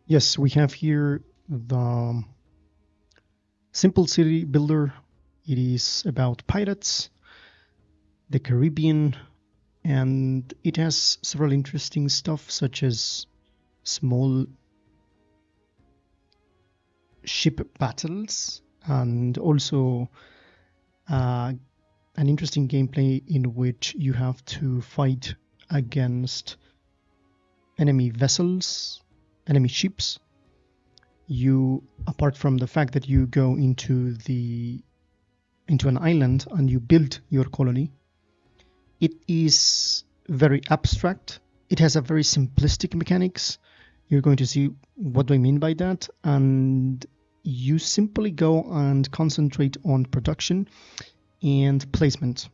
Yes, we have here the Simple City Builder. It is about pirates, the Caribbean, and it has several interesting stuff such as small ship battles and also uh, an interesting gameplay in which you have to fight against enemy vessels, enemy ships. You, apart from the fact that you go into an island and you build your colony, it is very abstract. It has a very simplistic mechanics. You're going to see what do I mean by that, and you simply go and concentrate on production and placement.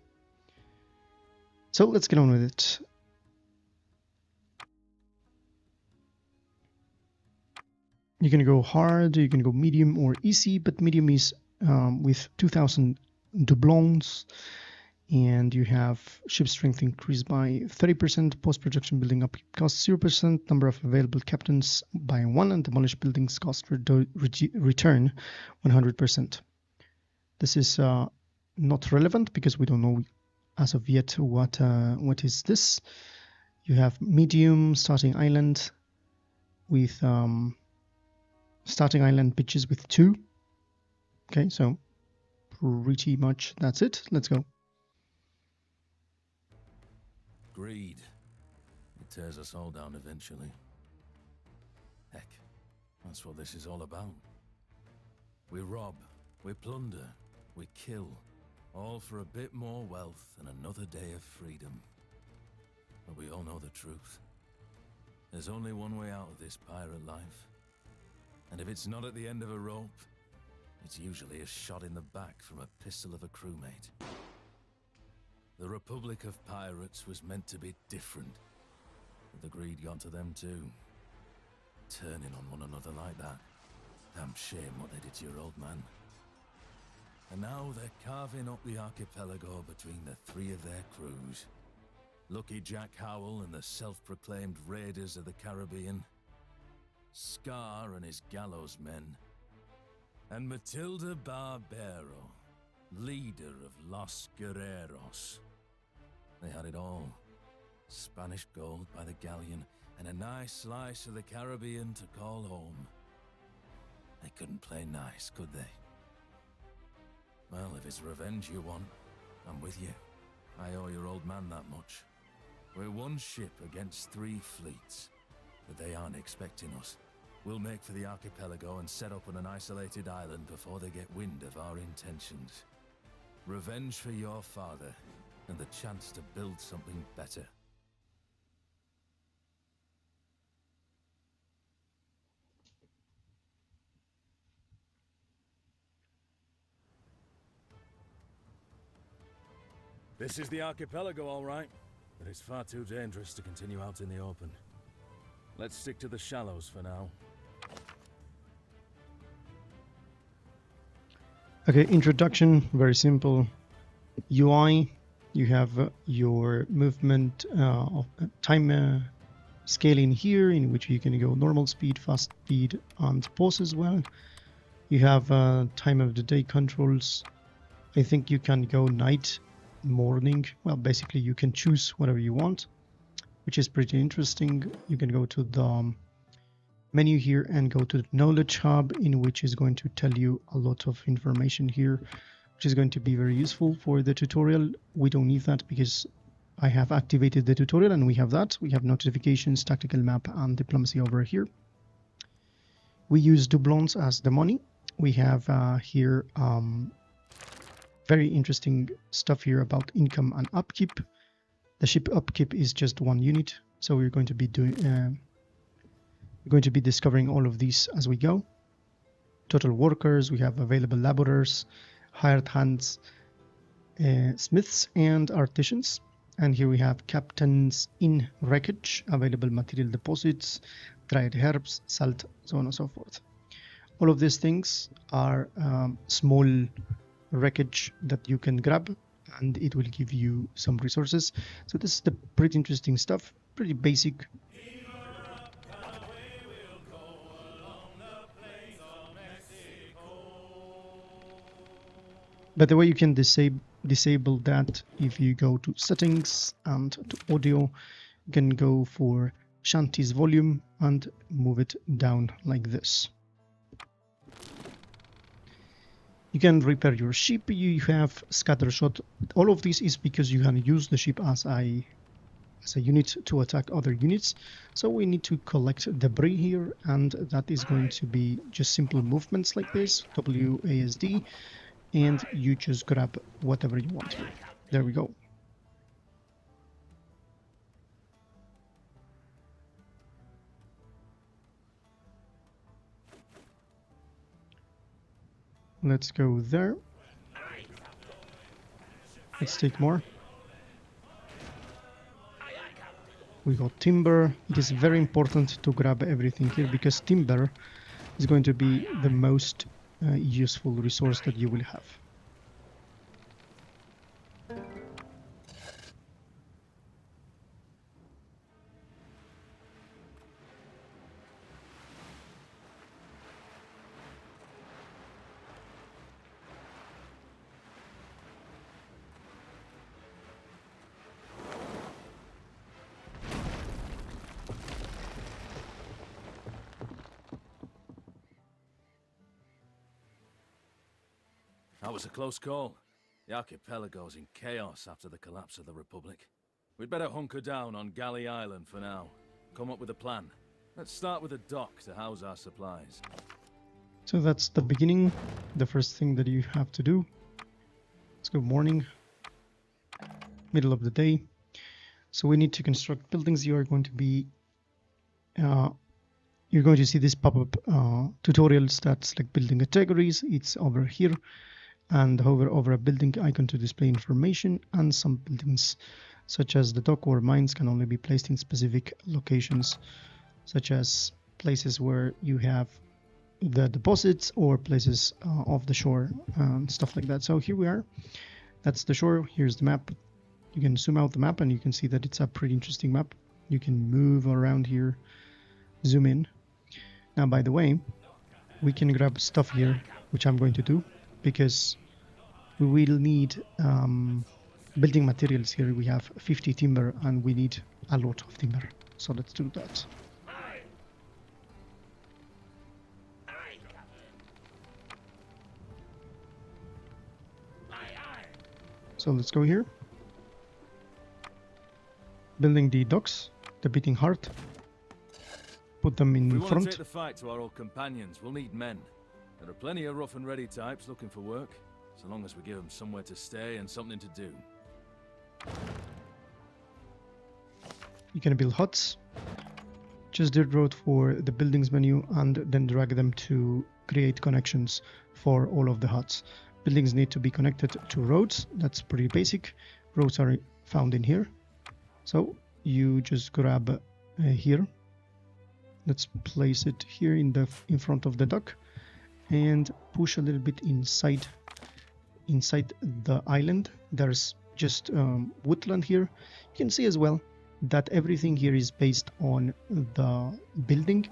So let's get on with it. You can go hard, you can go medium or easy, but medium is with 2000 doublons, and you have ship strength increased by 30%, post-production building up cost 0%, number of available captains by 1, and demolished buildings cost return 100%. This is not relevant because we don't know as of yet what is this. You have medium starting island with starting island pitches with 2. Okay, so pretty much that's it. Let's go. Greed. It tears us all down eventually. Heck, that's what this is all about. We rob, we plunder, we kill, all for a bit more wealth and another day of freedom. But we all know the truth. There's only one way out of this pirate life. And if it's not at the end of a rope, it's usually a shot in the back from a pistol of a crewmate. The Republic of Pirates was meant to be different, but the greed got to them too. Turning on one another like that. Damn shame what they did to your old man. And now they're carving up the archipelago between the 3 of their crews. Lucky Jack Howell and the self-proclaimed Raiders of the Caribbean. Scar and his gallows men. And Matilda Barbero, leader of Los Guerreros. They had it all. Spanish gold by the galleon, and a nice slice of the Caribbean to call home. They couldn't play nice, could they? Well, if it's revenge you want, I'm with you. I owe your old man that much. We're 1 ship against 3 fleets, but they aren't expecting us. We'll make for the archipelago and set up on an isolated island before they get wind of our intentions. Revenge for your father, and the chance to build something better. This is the archipelago, all right, but it's far too dangerous to continue out in the open. Let's stick to the shallows for now. Okay, introduction, very simple. UI, you have your movement of time scaling here, in which you can go normal speed, fast speed, and pause as well. You have time of the day controls. I think you can go night, morning. Well, basically you can choose whatever you want, which is pretty interesting. You can go to the menu here and go to the knowledge hub, in which is going to tell you a lot of information here, which is going to be very useful for the tutorial. We don't need that because I have activated the tutorial and we have that. We have notifications, tactical map, and diplomacy over here. We use doublons as the money. We have here very interesting stuff here about income and upkeep. The ship upkeep is just 1 unit, so we're going to be discovering all of these as we go. Total workers, we have available laborers, hired hands, smiths, and artisans. And here we have captains in wreckage, available material deposits, dried herbs, salt, so on and so forth. All of these things are small wreckage that you can grab, and it will give you some resources. So this is the pretty interesting stuff, pretty basic. By the way, you can disable that if you go to settings and to audio. You can go for Shanty's volume and move it down like this. You can repair your ship. You have scattershot. All of this is because you can use the ship as a unit to attack other units. So we need to collect debris here, and that is going to be just simple movements like this, WASD, and you just grab whatever you want here. There we go. Let's go there. Let's take more. We got timber. It is very important to grab everything here because timber is going to be the most useful resource that you will have. That was a close call. The archipelago's in chaos after the collapse of the Republic. We'd better hunker down on Galley Island for now. Come up with a plan. Let's start with a dock to house our supplies. So that's the beginning, the first thing that you have to do. Let's go morning, middle of the day. So we need to construct buildings. You are going to be, you're going to see this pop-up tutorials that's like building categories. It's over here, and hover over a building icon to display information, and some buildings such as the dock or mines can only be placed in specific locations, such as places where you have the deposits or places off the shore and stuff like that. So here we are. That's the shore. Here's the map. You can zoom out the map and you can see that it's a pretty interesting map. You can move around here, zoom in. Now, by the way, we can grab stuff here, which I'm going to do, because we will need building materials here. We have 50 timber and we need a lot of timber. So let's do that. So let's go here. Building the docks, the beating heart. Put them in If we front. want to take the fight to our old companions, we'll need men. There are plenty of rough and ready types looking for work, so long as we give them somewhere to stay and something to do. You can build huts. Just dirt road for the buildings menu and then drag them to create connections for all of the huts. Buildings need to be connected to roads. That's pretty basic. Roads are found in here. So you just grab here. Let's place it here in front of the dock and push a little bit inside the island. There's just woodland here. You can see as well that everything here is based on the building.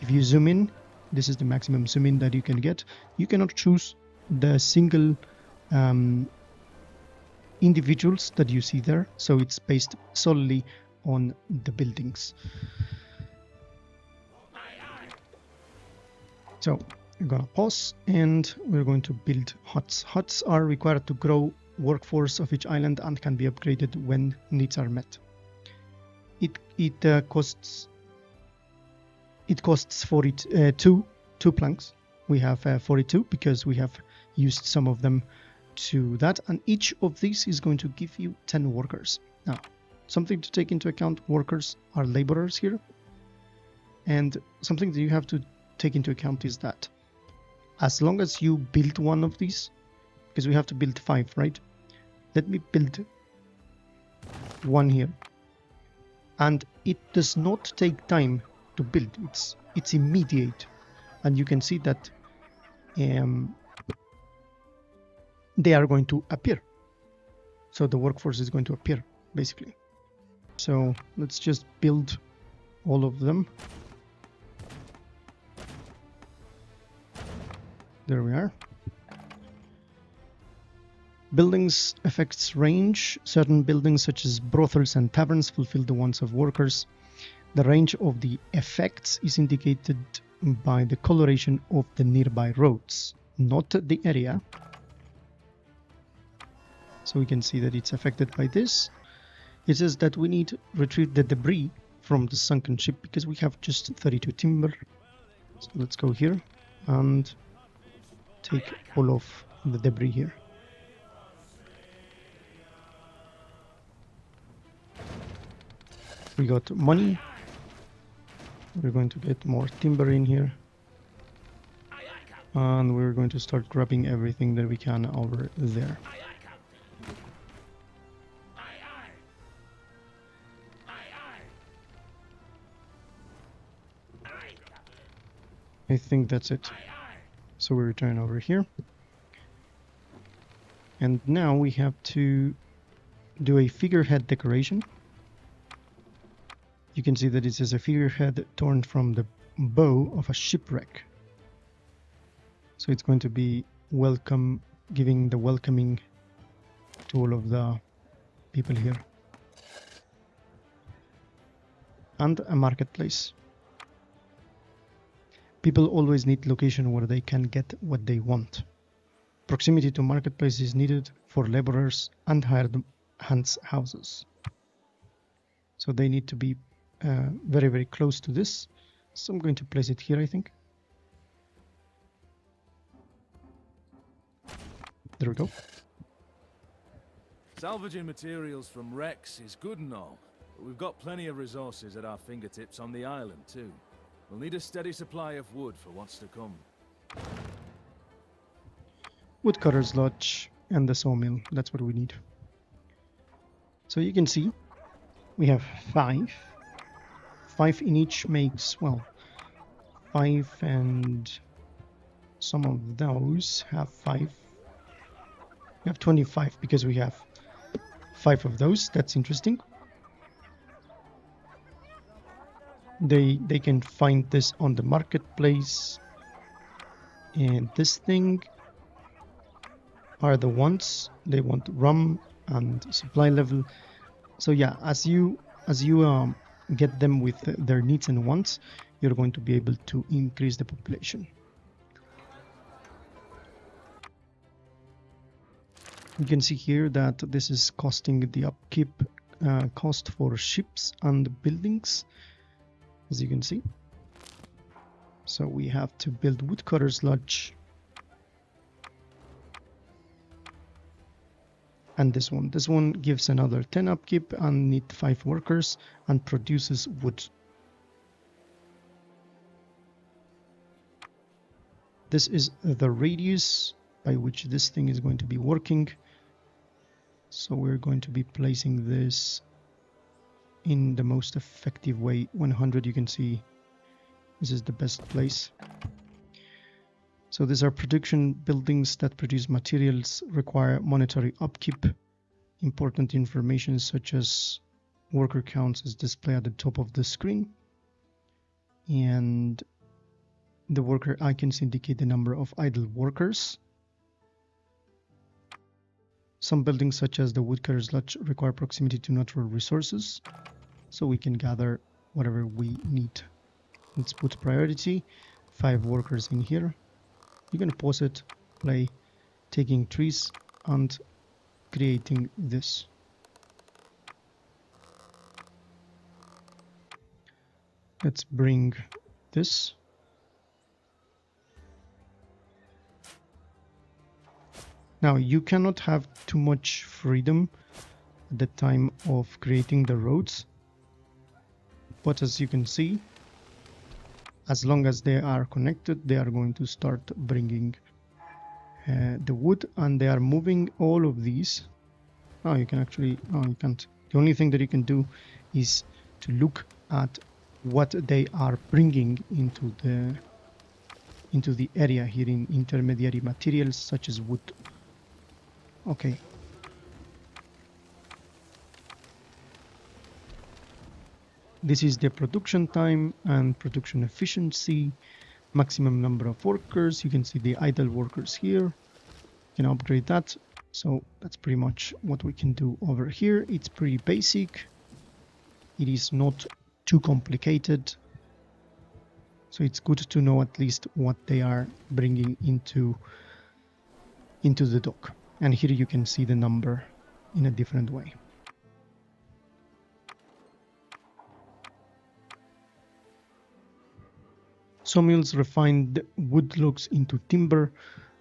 If you zoom in, this is the maximum zoom in that you can get. You cannot choose the single individuals that you see there, so it's based solely on the buildings. So we're gonna pause and we're going to build huts. Huts are required to grow workforce of each island and can be upgraded when needs are met. It costs for it two planks. We have 42 because we have used some of them to that, and each of these is going to give you 10 workers. Now, something to take into account: workers are laborers here, and something that you have to take into account is that as long as you build one of these, because we have to build 5, right? Let me build one here, and it does not take time to build. It's immediate, and you can see that they are going to appear. So the workforce is going to appear basically. So let's just build all of them. There we are. Buildings affects range. Certain buildings such as brothels and taverns fulfill the wants of workers. The range of the effects is indicated by the coloration of the nearby roads, not the area. So we can see that it's affected by this. It says that we need to retrieve the debris from the sunken ship because we have just 32 timber. So let's go here and take all of the debris here. We got money. We're going to get more timber in here. And we're going to start grabbing everything that we can over there. I think that's it. So we return over here. And now we have to do a figurehead decoration. You can see that it says a figurehead torn from the bow of a shipwreck. So it's going to be welcome, giving the welcoming to all of the people here. And a marketplace. People always need location where they can get what they want. Proximity to marketplace is needed for laborers and hired hands houses. So they need to be very, very close to this. So I'm going to place it here, I think. There we go. Salvaging materials from wrecks is good and all, but we've got plenty of resources at our fingertips on the island too. We'll need a steady supply of wood for what's to come. Woodcutter's Lodge and the sawmill. That's what we need. So you can see we have 5. 5 in each makes, well, 5, and some of those have 5. We have 25 because we have 5 of those. That's interesting. They can find this on the marketplace. And this thing are the ones they want rum and supply level. So yeah, as you get them with their needs and wants, you're going to be able to increase the population. You can see here that this is costing the upkeep cost for ships and buildings, as you can see. So we have to build Woodcutter's Lodge. And this one gives another 10 upkeep and need 5 workers and produces wood. This is the radius by which this thing is going to be working. So we're going to be placing this in the most effective way. 100, you can see this is the best place. So these are production buildings that produce materials, require monetary upkeep. Important information such as worker counts is displayed at the top of the screen. And the worker icons indicate the number of idle workers. Some buildings such as the Woodcutter's Lodge require proximity to natural resources, so we can gather whatever we need. Let's put priority, 5 workers in here. You're going to pause it, play, taking trees and creating this. Let's bring this. Now you cannot have too much freedom at the time of creating the roads, but as you can see, as long as they are connected, they are going to start bringing the wood, and they are moving all of these. Oh, you can actually, oh, you can't. The only thing that you can do is to look at what they are bringing into the area here in intermediary materials such as wood. Okay. This is the production time and production efficiency, maximum number of workers. You can see the idle workers here. You can upgrade that. So that's pretty much what we can do over here. It's pretty basic. It is not too complicated. So it's good to know at least what they are bringing into the dock. And here you can see the number in a different way. Sawmills refined wood logs into timber.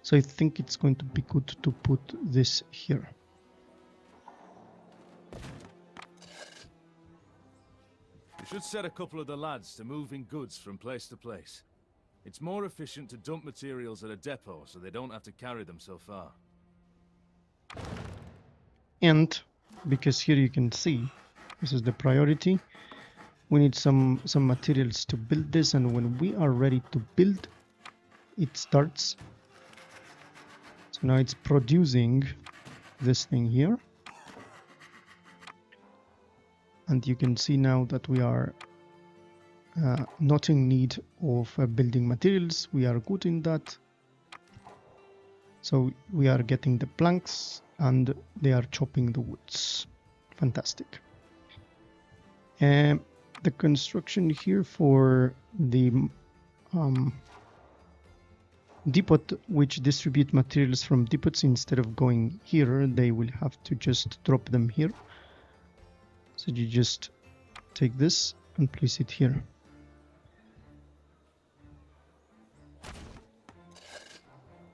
So I think it's going to be good to put this here. We should set a couple of the lads to moving goods from place to place. It's more efficient to dump materials at a depot so they don't have to carry them so far. And because here you can see, this is the priority. We need some materials to build this, and when we are ready to build, it starts. So now it's producing this thing here. And you can see now that we are not in need of building materials. We are good in that. So we are getting the planks and they are chopping the woods. Fantastic. The construction here for the depot, which distribute materials from depots, instead of going here, they will have to just drop them here. So you just take this and place it here.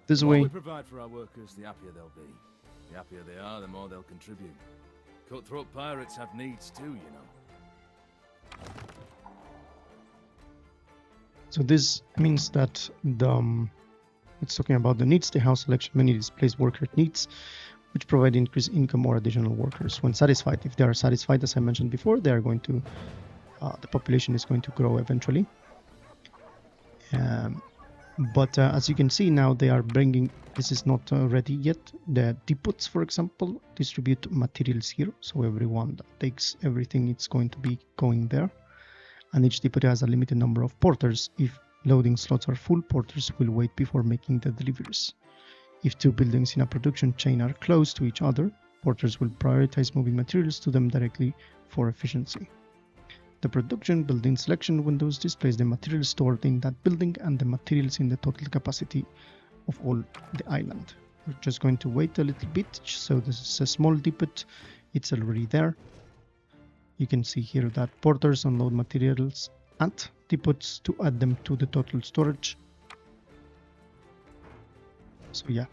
This The way. more we provide for our workers, the happier they'll be. The happier they are, the more they'll contribute. Cutthroat pirates have needs too, you know. So this means that it's talking about the needs. The house selection many displays worker needs, which provide increased income or additional workers when satisfied. If they are satisfied, as I mentioned before, they are going to the population is going to grow eventually. But as you can see now, they are bringing, this is not ready yet. The depots, for example, distribute materials here. So everyone that takes everything, it's going to be going there. And each depot has a limited number of porters. If loading slots are full, porters will wait before making the deliveries. If two buildings in a production chain are close to each other, porters will prioritize moving materials to them directly for efficiency. The production building selection windows displays the materials stored in that building and the materials in the total capacity of all the island. We're just going to wait a little bit. So this is a small depot. It's already there. You can see here that porters unload materials at depots to add them to the total storage. So yeah,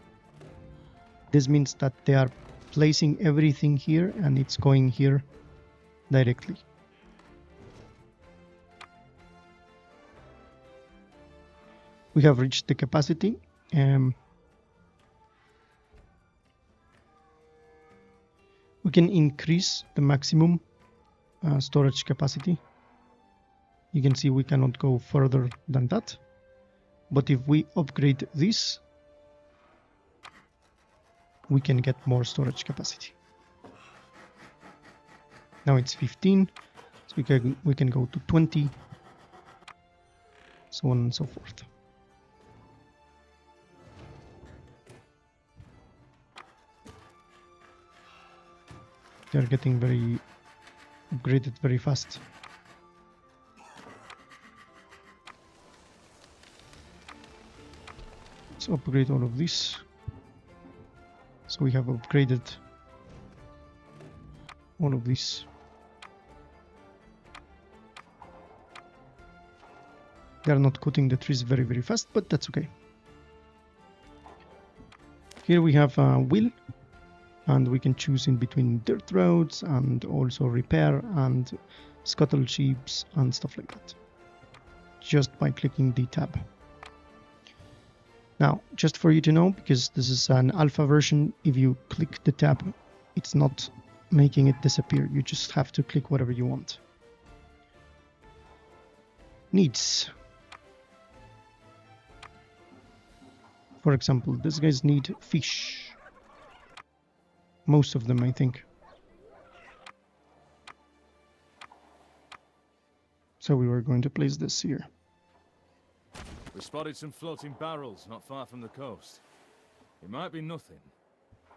this means that they are placing everything here and it's going here directly. We have reached the capacity. We can increase the maximum storage capacity. You can see we cannot go further than that. But if we upgrade this, we can get more storage capacity. Now it's 15, so we can go to 20, so on and so forth. They're getting very upgraded very fast. Let's upgrade all of this. So we have upgraded all of this. They are not cutting the trees very, very fast, but that's okay. Here we have a wheel, and we can choose in between dirt roads and also repair and scuttle sheeps and stuff like that, just by clicking the tab. Now, just for you to know, because this is an alpha version, if you click the tab, it's not making it disappear. You just have to click whatever you want. Needs. For example, these guys need fish. Most of them, I think. So we were going to place this here. We spotted some floating barrels not far from the coast. It might be nothing,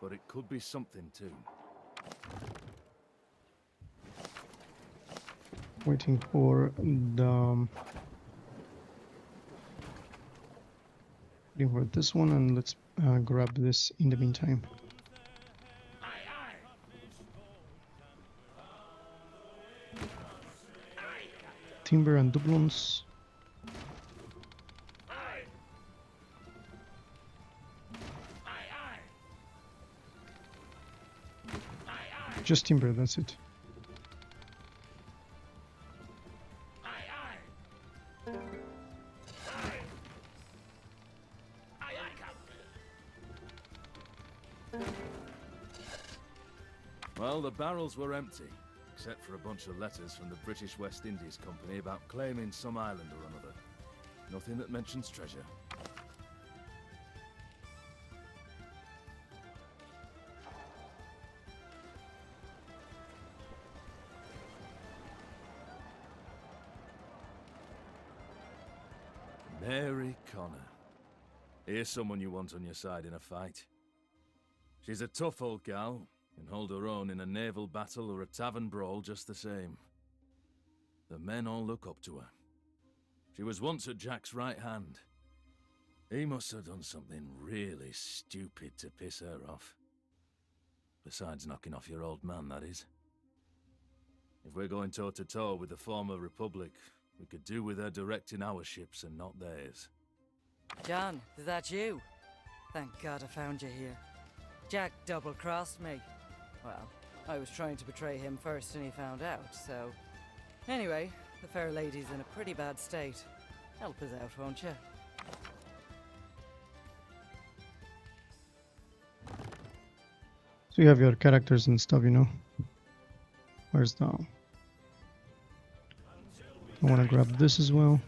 but it could be something too. Waiting for the waiting for this one, and let's grab this in the meantime. Timber and doublons. Just timber, that's it. Well, the barrels were empty, except for a bunch of letters from the British West Indies Company about claiming some island or another. Nothing that mentions treasure. Mary Connor. Here's someone you want on your side in a fight. She's a tough old gal, can hold her own in a naval battle or a tavern brawl just the same. The men all look up to her. She was once at Jack's right hand. He must have done something really stupid to piss her off. Besides knocking off your old man, that is. If we're going toe-to-toe with the former Republic, we could do with her directing our ships and not theirs. John, is that you? Thank God I found you here. Jack double-crossed me. Well, I was trying to betray him first and he found out, so... Anyway, the fair lady's in a pretty bad state. Help us out, won't you? So you have your characters and stuff, you know. Where's the... I want to grab this as well.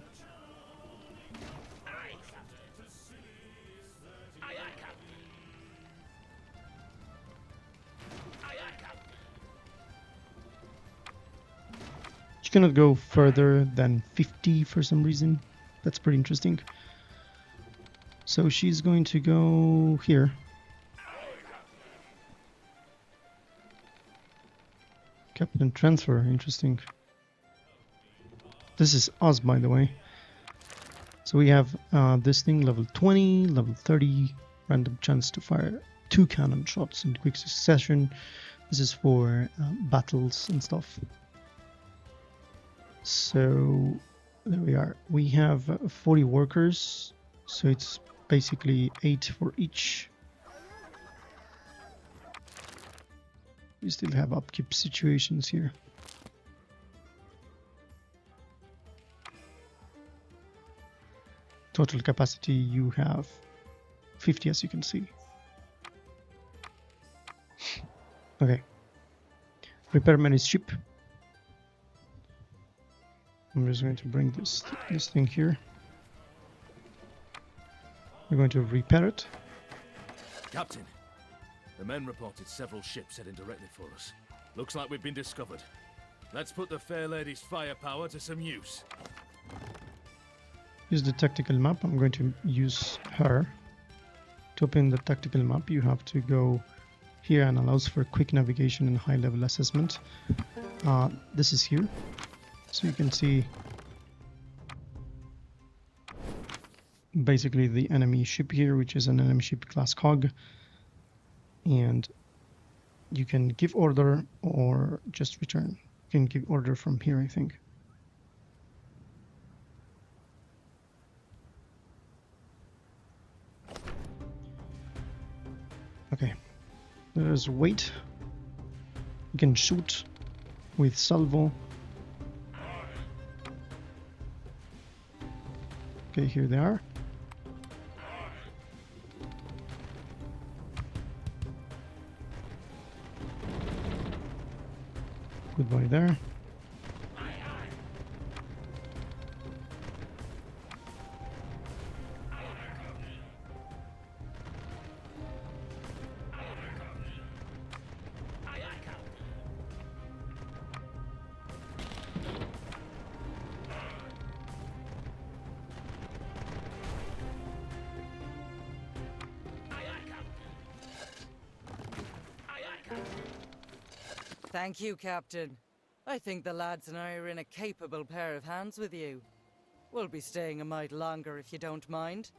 You cannot go further than 50 for some reason. That's pretty interesting. So she's going to go here. Captain transfer, interesting. This is us, by the way. So we have this thing, level 20, level 30, random chance to fire 2 cannon shots in quick succession. This is for battles and stuff. So there we are. We have 40 workers, so it's basically 8 for each. We still have upkeep situations here. Total capacity, you have 50, as you can see. Okay. Repairman is ship. I'm just going to bring this thing here. We're going to repair it. Captain, the men reported several ships heading directly for us. Looks like we've been discovered. Let's put the fair lady's firepower to some use. Use the tactical map. I'm going to use her. To open the tactical map, you have to go here and allows for quick navigation and high-level assessment. This is here. So you can see basically the enemy ship here, which is an enemy ship class cog. And you can give order or just return. You can give order from here, I think. Okay, let us wait. You can shoot with salvo. Okay, here they are. Goodbye there. Thank you, Captain. I think the lads and I are in a capable pair of hands with you. We'll be staying a mite longer if you don't mind.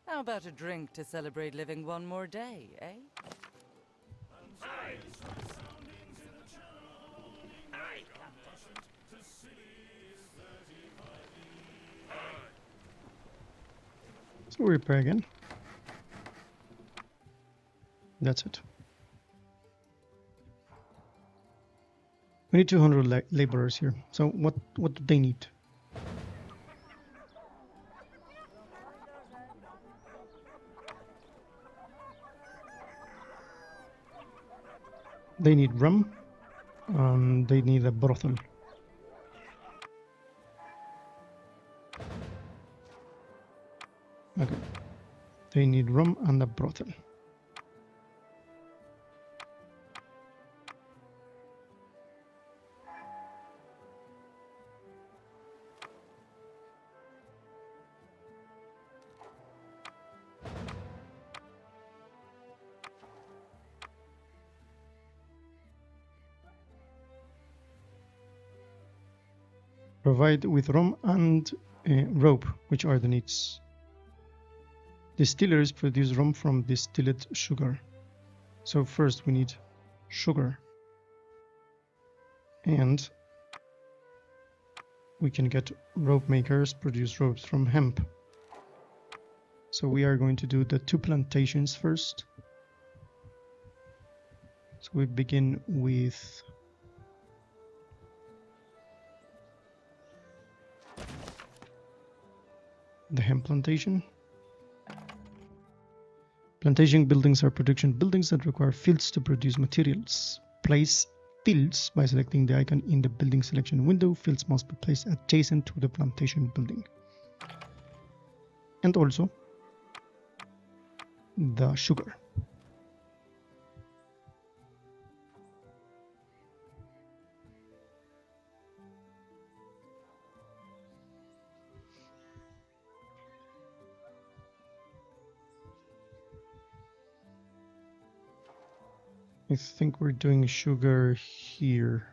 How about a drink to celebrate living one more day, eh? So we repair again. That's it. We need 200 laborers here. So what do they need? They need rum. They need a brothel. Okay. They need rum and a brothel. Provide with rum and rope, which are the needs. Distillers produce rum from distilled sugar. So first we need sugar. And we can get rope makers produce ropes from hemp. So we are going to do the 2 plantations first. So we begin with the hemp plantation. Plantation buildings are production buildings that require fields to produce materials. Place fields by selecting the icon in the building selection window. Fields must be placed adjacent to the plantation building. And also the sugar. I think we're doing sugar here.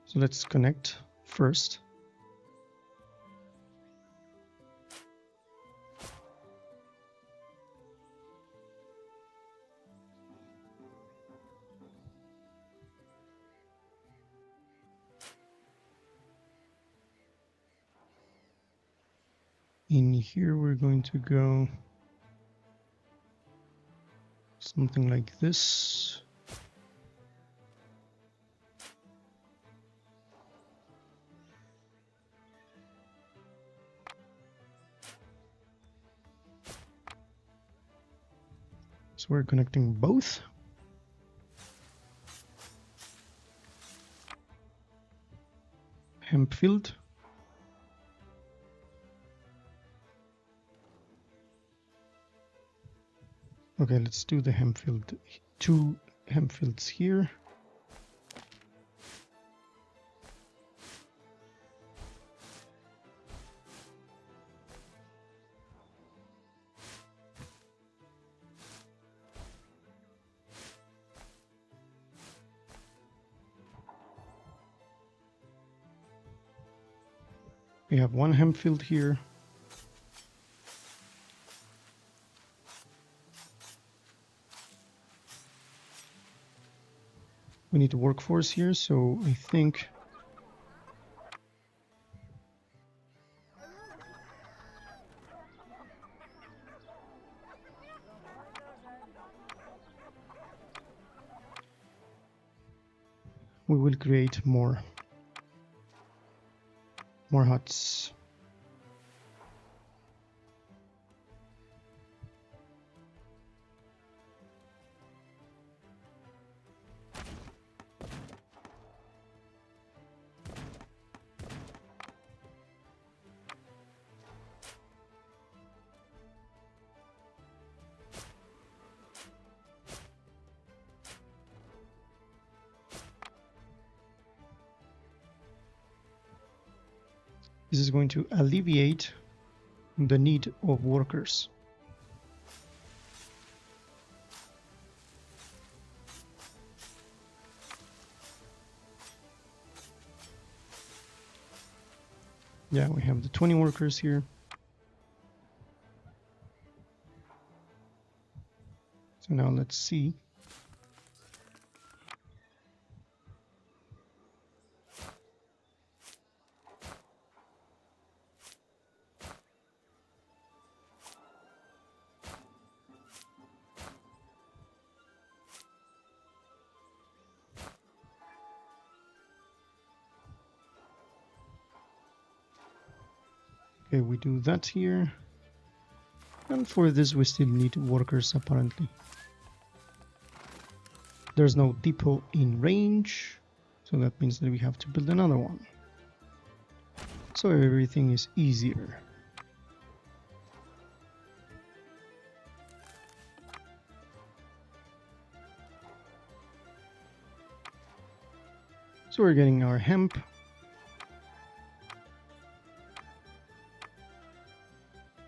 So let's connect first. In here we're going to go something like this. So we're connecting both. Hemp field. Okay, let's do the hemp field. 2 hemp fields here. We have 1 hemp field here. We need a workforce here, so I think we will create more huts. This is going to alleviate the need of workers. Yeah, we have the 20 workers here. So now let's see. Okay, we do that here. And for this, we still need workers, apparently. There's no depot in range, so that means that we have to build another one. So everything is easier. So we're getting our hemp.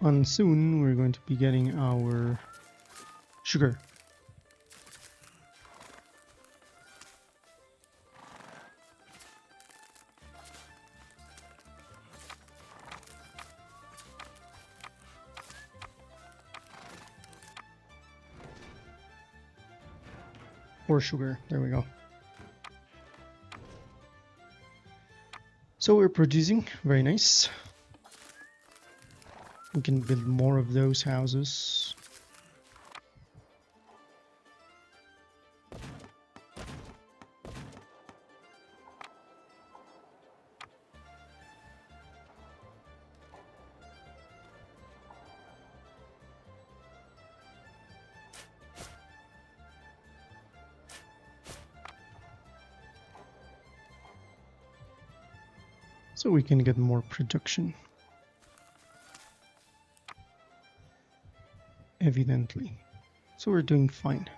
And soon we're going to be getting our sugar. Or sugar, there we go. So we're producing, very nice. We can build more of those houses. So we can get more production. Evidently. So we're doing fine.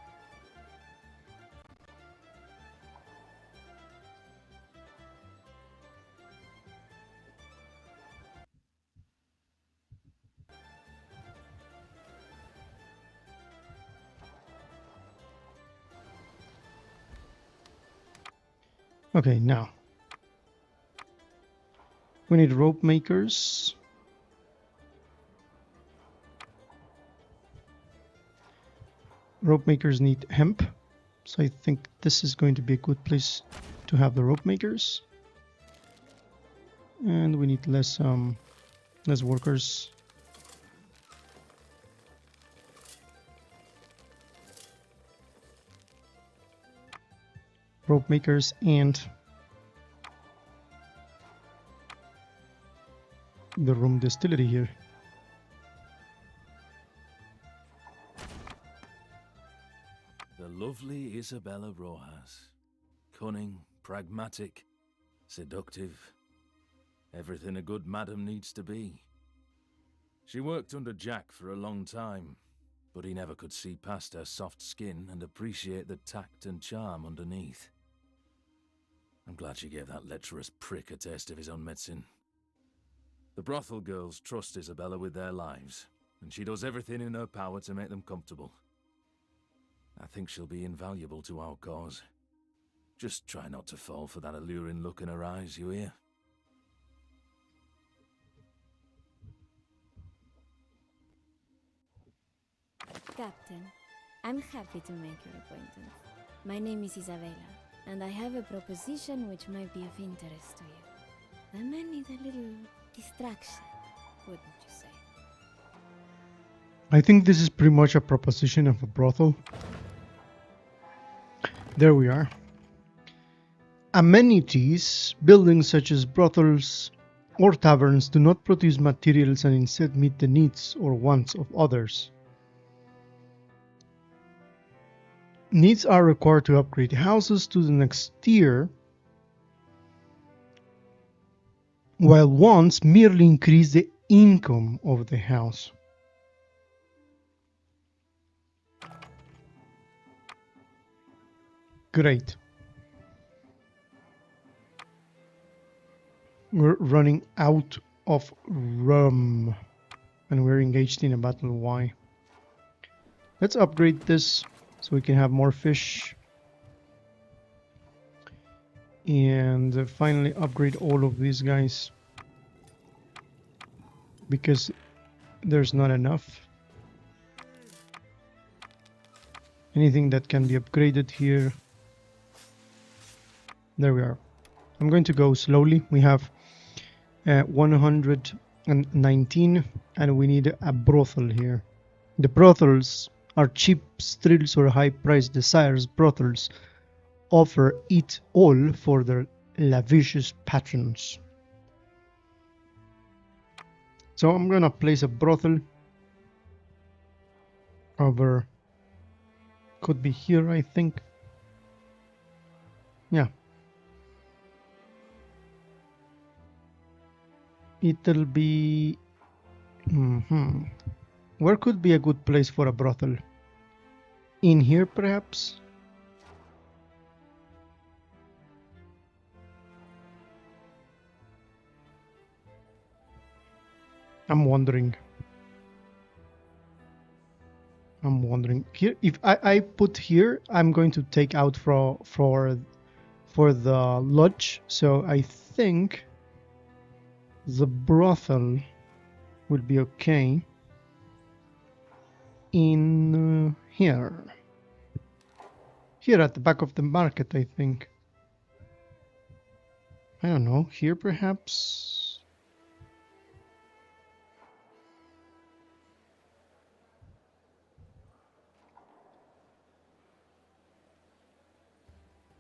Okay, now we need rope makers. Rope makers need hemp, so I think this is going to be a good place to have the rope makers. And we need less workers. Rope makers and the rum distillery here. The lovely Isabella Rojas. Cunning, pragmatic, seductive. Everything a good madam needs to be. She worked under Jack for a long time, but he never could see past her soft skin and appreciate the tact and charm underneath. I'm glad she gave that lecherous prick a taste of his own medicine. The brothel girls trust Isabella with their lives, and she does everything in her power to make them comfortable. I think she'll be invaluable to our cause. Just try not to fall for that alluring look in her eyes, you hear? Captain, I'm happy to make your acquaintance. My name is Isabella, and I have a proposition which might be of interest to you. The men need a little distraction, wouldn't you say? I think this is pretty much a proposition of a brothel. There we are. Amenities, buildings such as brothels or taverns do not produce materials and instead meet the needs or wants of others. Needs are required to upgrade houses to the next tier, while wants merely increase the income of the house. Great. We're running out of rum and we're engaged in a battle. Why? Let's upgrade this so we can have more fish. And finally upgrade all of these guys. because there's not enough. Anything that can be upgraded here. There we are. I'm going to go slowly. We have 119 and we need a brothel here. The brothels are cheap thrills or high-priced desires. Brothels offer it all for their lavish patrons. So I'm gonna place a brothel over, could be here, I think. Yeah. It'll be... Where could be a good place for a brothel? In here, perhaps? I'm wondering. Here, if I put here, I'm going to take out for the lodge. So I think the brothel will be okay in here. Here at the back of the market, I think. I don't know, here perhaps?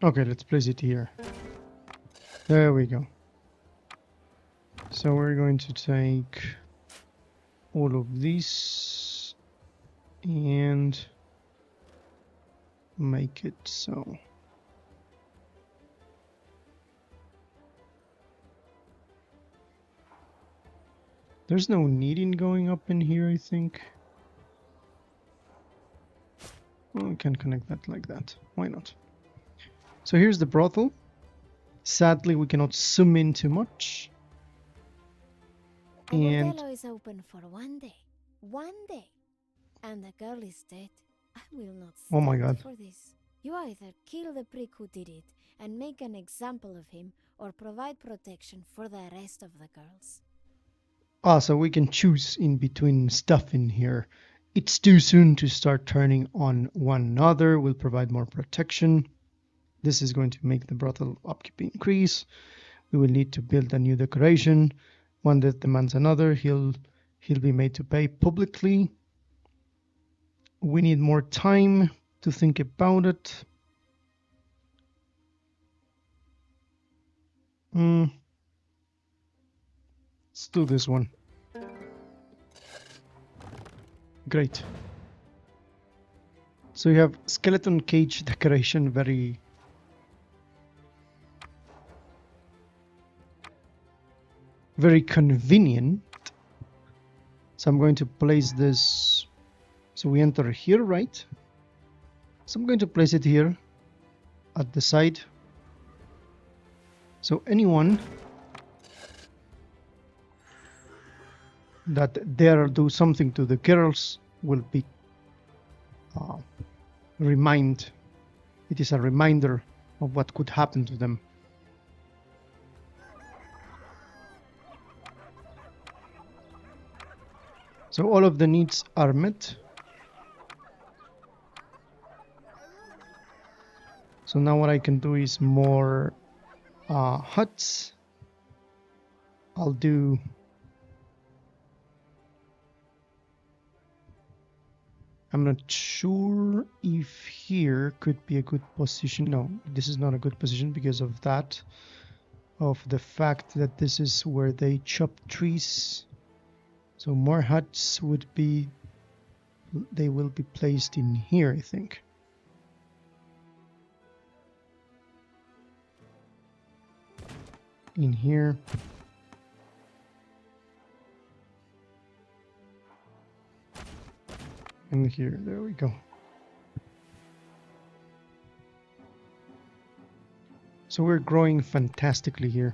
Okay, let's place it here. There we go. So we're going to take all of these and make it so. There's no need in going up in here, I think. Well, we can connect that like that. Why not? So here's the brothel. Sadly, we cannot zoom in too much. A And bordello is open for 1 day. 1 day. And the girl is dead. I will not Oh my stand God. for this. You either kill the prick who did it and make an example of him, or provide protection for the rest of the girls. so we can choose in between stuff in here. It's too soon to start turning on one another. We'll provide more protection. This is going to make the brothel upkeep increase. We will need to build a new decoration. One that demands another. He'll be made to pay publicly. We need more time to think about it. Let's do this one. Great. So you have skeleton cage decoration, very convenient. So I'm going to place this. So we enter here, right? So I'm going to place it here at the side. So anyone that dare do something to the girls will be it is a reminder of what could happen to them. So all of the needs are met. So now what I can do is more huts. I'll do I'm not sure if here could be a good position. No, this is not a good position because of that. Of the fact that this is where they chop trees. So more huts would be... They will be placed in here, I think. In here. And here, there we go. So we're growing fantastically here.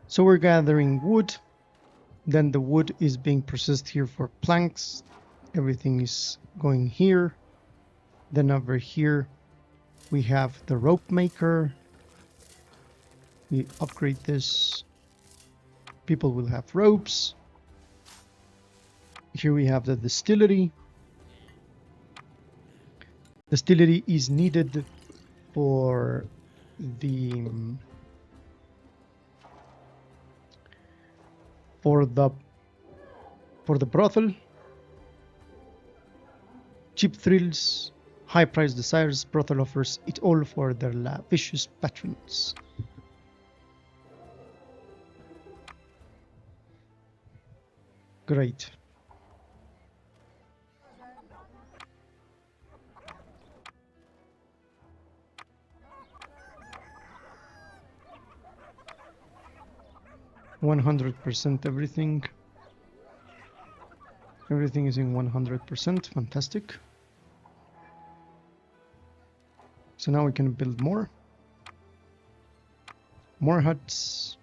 So we're gathering wood. Then the wood is being processed here for planks. Everything is going here. Then over here we have the rope maker. We upgrade this. People will have ropes. Here we have the distillery. Distillery is needed for the for the brothel. Cheap thrills, high price desires, brothel offers it all for their lavish patrons. Great. %, everything. Everything is in 100%. Fantastic. So now we can build more. More huts.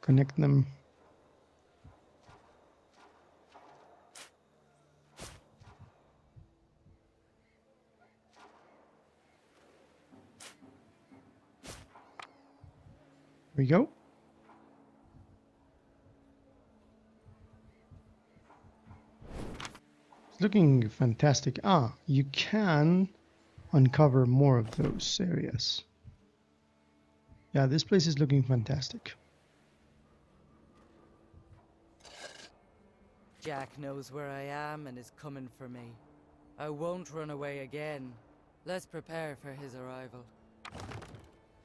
Connect them. There we go. It's looking fantastic. Ah, you can uncover more of those areas. Yeah, this place is looking fantastic. Jack knows where I am and is coming for me. I won't run away again. Let's prepare for his arrival.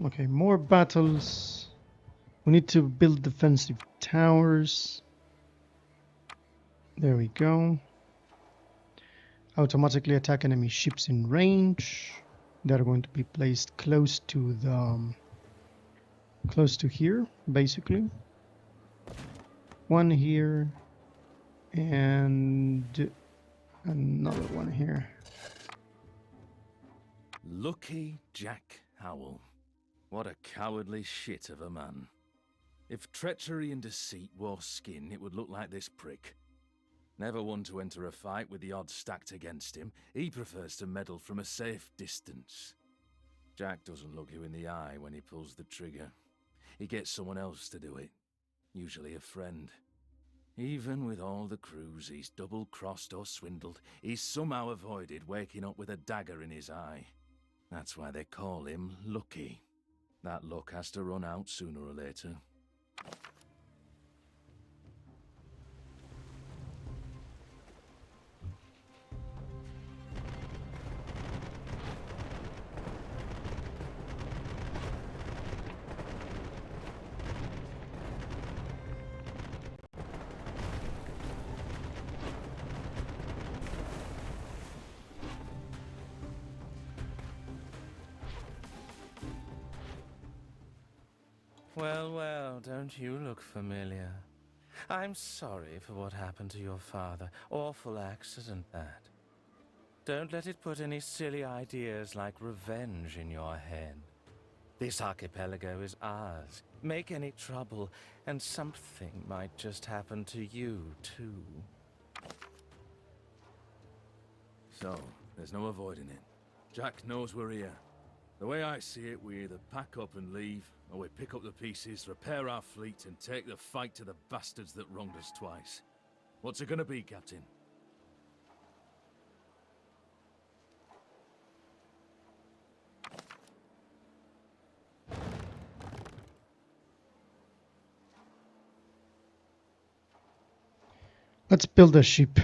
Okay, more battles. We need to build defensive towers. There we go. Automatically attack enemy ships in range. They're going to be placed close to the close to here, basically. One here and another one here. Lucky Jack Howell. What a cowardly shit of a man. If treachery and deceit wore skin, it would look like this prick. Never one to enter a fight with the odds stacked against him, he prefers to meddle from a safe distance. Jack doesn't look you in the eye when he pulls the trigger. He gets someone else to do it, usually a friend. Even with all the crews he's double-crossed or swindled, he's somehow avoided waking up with a dagger in his eye. That's why they call him Lucky. That luck has to run out sooner or later. Well, well, don't you look familiar? I'm sorry for what happened to your father. Awful accident, that. Don't let it put any silly ideas like revenge in your head. This archipelago is ours. Make any trouble, and something might just happen to you, too. So, there's no avoiding it. Jack knows we're here. The way I see it, we either pack up and leave, or we pick up the pieces, repair our fleet, and take the fight to the bastards that wronged us twice. What's it gonna be, Captain? Let's build a ship.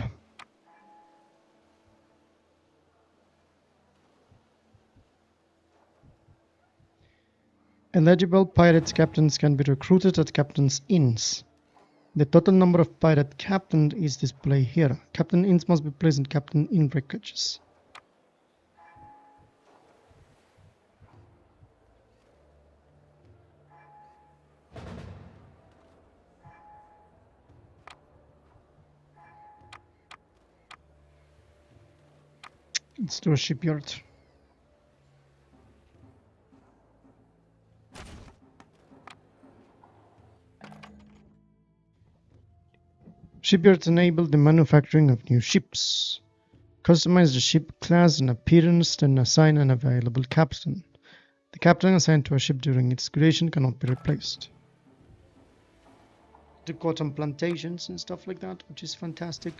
Eligible pirates captains can be recruited at captain's inns. The total number of pirate captains is displayed here. Captain inns must be placed in captain inn wreckages. Let's do a shipyard. Shipyards enable the manufacturing of new ships. Customize the ship class and appearance, then assign an available captain. The captain assigned to a ship during its creation cannot be replaced. The cotton plantations and stuff like that, which is fantastic.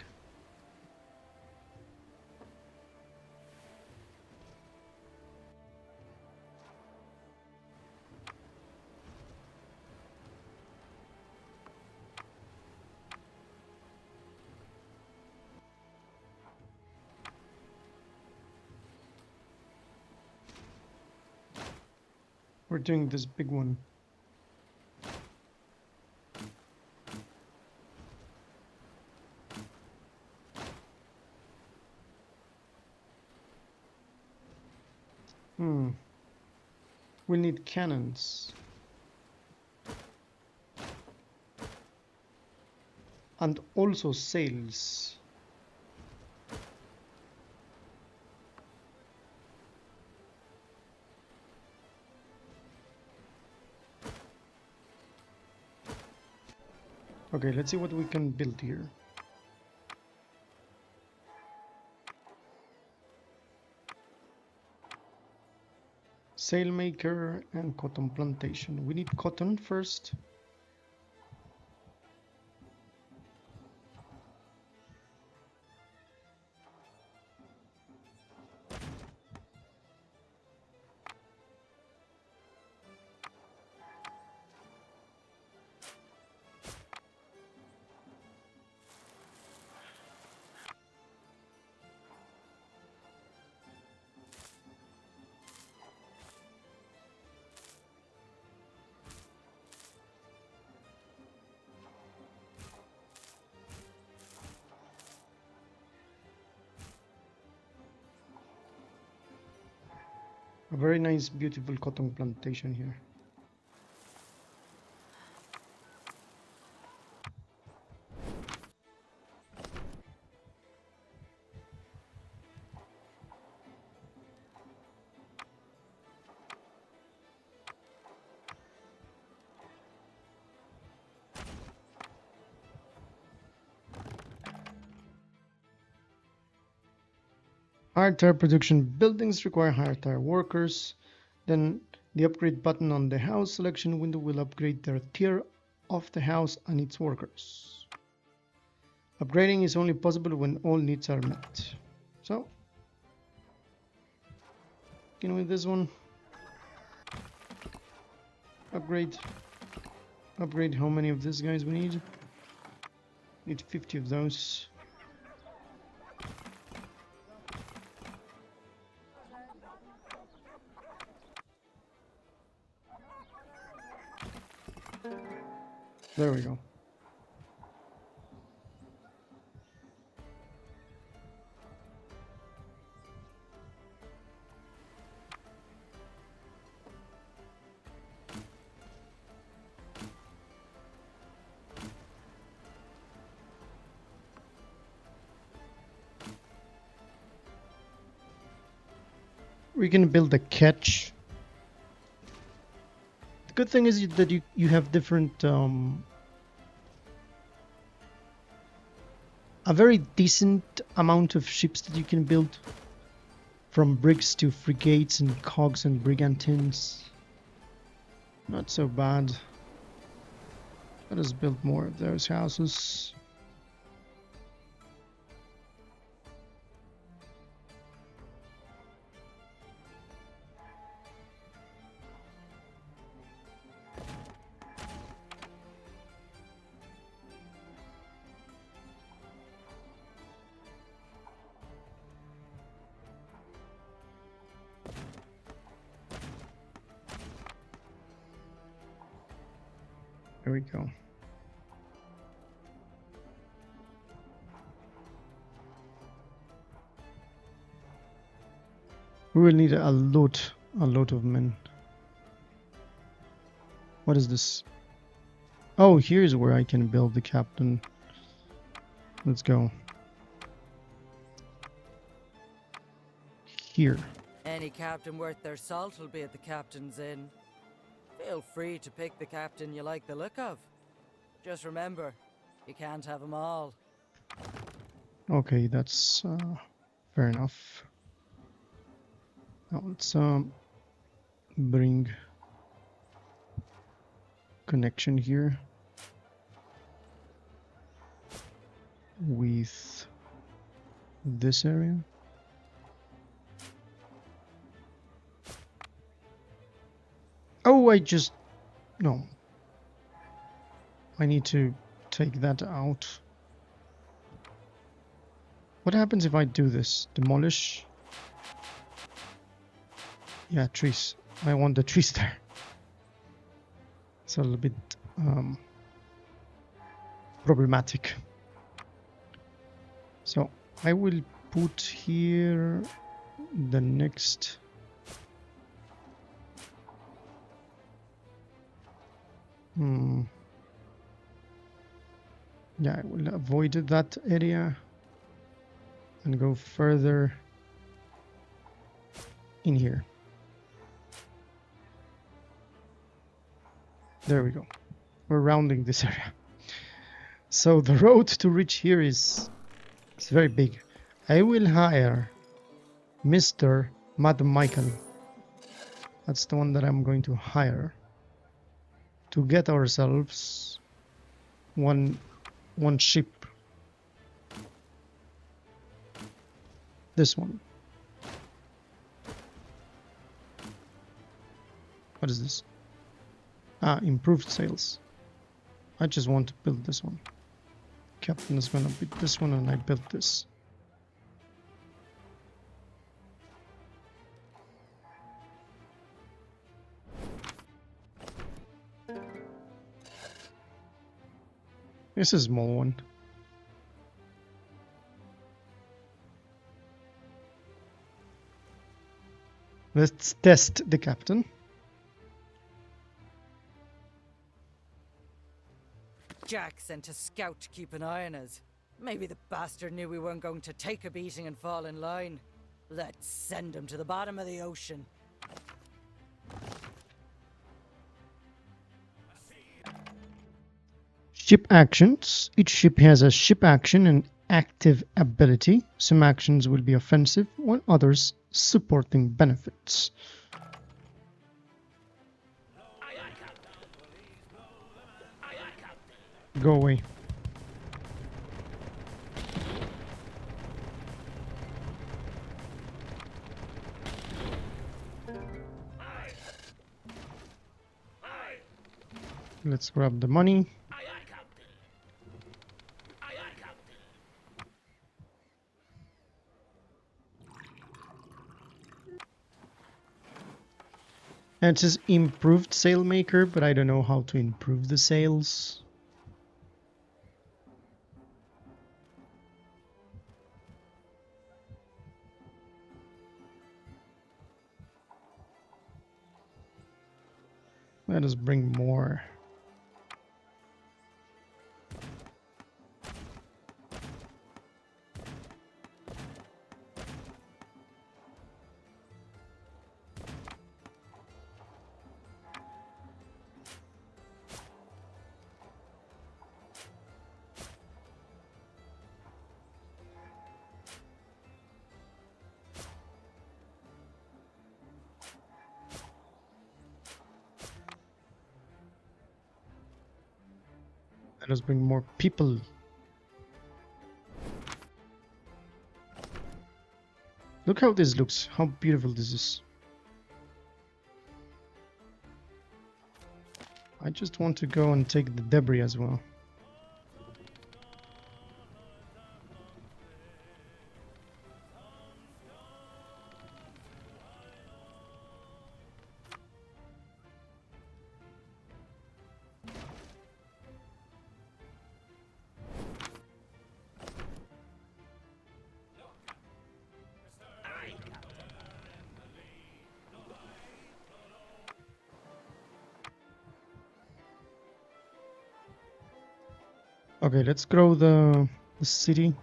We're doing this big one. We need cannons. And also sails. Okay, let's see what we can build here. Sailmaker and cotton plantation. We need cotton first. A very nice, beautiful cotton plantation here. Higher tier production buildings require higher tier workers. Then the upgrade button on the house selection window will upgrade the tier of the house and its workers. Upgrading is only possible when all needs are met. So, begin with this one. Upgrade. Upgrade how many of these guys we need? Need 50 of those. There we go. We can build a catch. The good thing is that you have different a very decent amount of ships that you can build, from brigs to frigates and cogs and brigantines. Not so bad. Let us build more of those houses. There we go. We will need a lot of men. What is this? Oh, here's where I can build the captain. Let's go. here. Any captain worth their salt will be at the captain's inn. Feel free to pick the captain you like the look of. Just remember, you can't have them all. Okay, that's fair enough. Now let's bring connection here with this area. Oh, no. I need to take that out. What happens if I do this? Demolish? Yeah, trees. I want the trees there. It's a little bit problematic. So I will put here the next yeah, I will avoid that area and go further in here. There we go. We're rounding this area. So the road to reach here is very big. I will hire Mr. Mad Michael. That's the one that I'm going to hire to get ourselves one ship. This one. What is this? Improved sales. I just want to build this one. Captain is gonna build this one and I built this. This is a small one. Let's test the captain. Jack sent a scout to keep an eye on us. Maybe the bastard knew we weren't going to take a beating and fall in line. Let's send him to the bottom of the ocean. Ship actions. Each ship has a ship action and active ability. Some actions will be offensive, while others supporting benefits. Go away. Let's grab the money. And it says improved sailmaker, but I don't know how to improve the sails. Let us bring more. Let us bring more people. Look how this looks, how beautiful this is. I just want to go and take the debris as well. Okay, let's grow the city.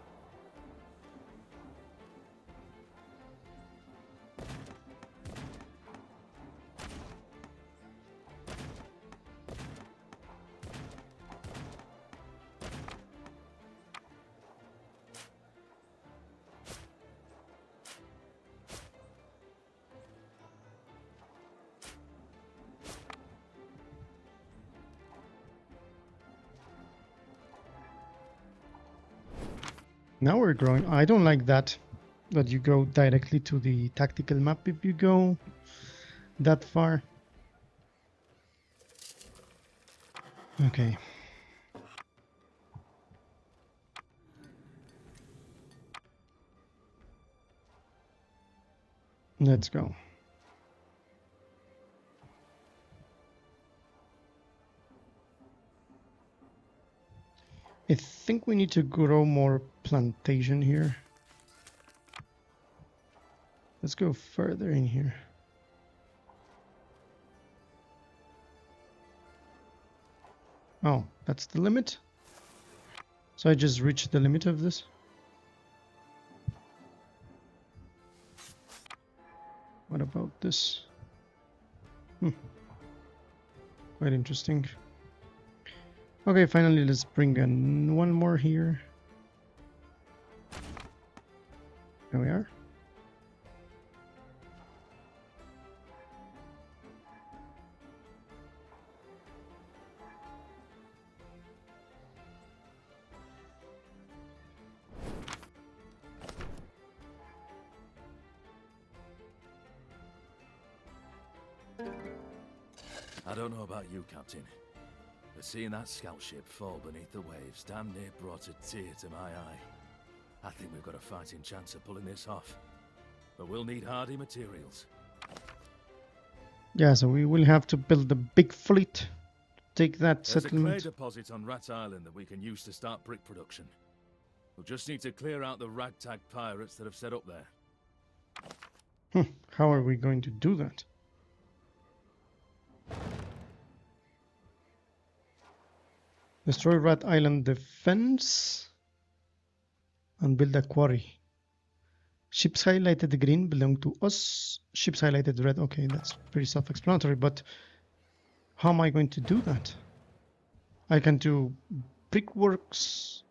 Now we're growing. I don't like that you go directly to the tactical map if you go that far. Okay. Let's go. I think we need to grow more plantation here. Let's go further in here. Oh, that's the limit? So I just reached the limit of this? What about this? Quite interesting. Okay, finally let's bring in one more here. There we are. I don't know about you, Captain, but seeing that scout ship fall beneath the waves damn near brought a tear to my eye. I think we've got a fighting chance of pulling this off, but we'll need hardy materials. Yeah, so we will have to build a big fleet to take that There's a clay settlement. deposit on Rat Island that we can use to start brick production. We'll just need to clear out the ragtag pirates that have set up there. How are we going to do that? Destroy Rat Island defense and build a quarry. Ships highlighted green belong to us. Ships highlighted red. Okay, that's pretty self-explanatory, but how am I going to do that? I can do brickworks.